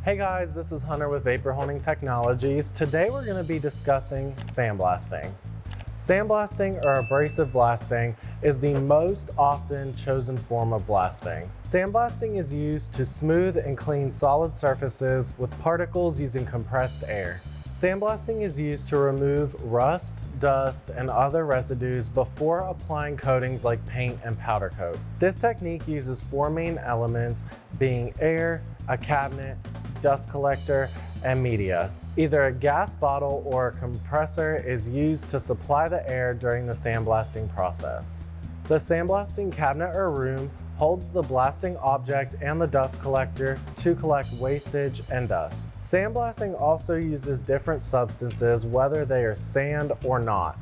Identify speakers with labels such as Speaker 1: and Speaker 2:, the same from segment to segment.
Speaker 1: Hey guys, this is Hunter with Vapor Holding Technologies. Today we're going to be discussing sandblasting. Sandblasting or abrasive blasting is the most often chosen form of blasting. Sandblasting is used to smooth and clean solid surfaces with particles using compressed air. Sandblasting is used to remove rust, dust, and other residues before applying coatings like paint and powder coat. This technique uses four main elements, being air, a cabinet, dust collector, and media. Either a gas bottle or a compressor is used to supply the air during the sandblasting process. The sandblasting cabinet or room holds the blasting object and the dust collector to collect wastage and dust. Sandblasting also uses different substances, whether they are sand or not.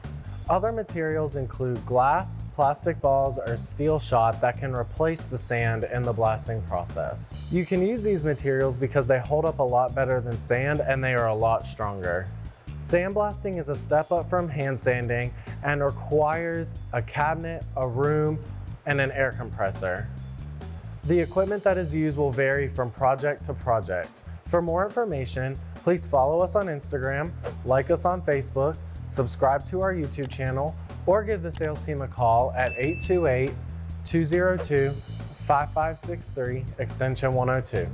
Speaker 1: Other materials include glass, plastic balls, or steel shot that can replace the sand in the blasting process. You can use these materials because they hold up a lot better than sand and they are a lot stronger. Sandblasting is a step up from hand sanding and requires a cabinet, a room, and an air compressor. The equipment that is used will vary from project to project. For more information, please follow us on Instagram, like us on Facebook, subscribe to our YouTube channel, or give the sales team a call at 828-202-5563, extension 102.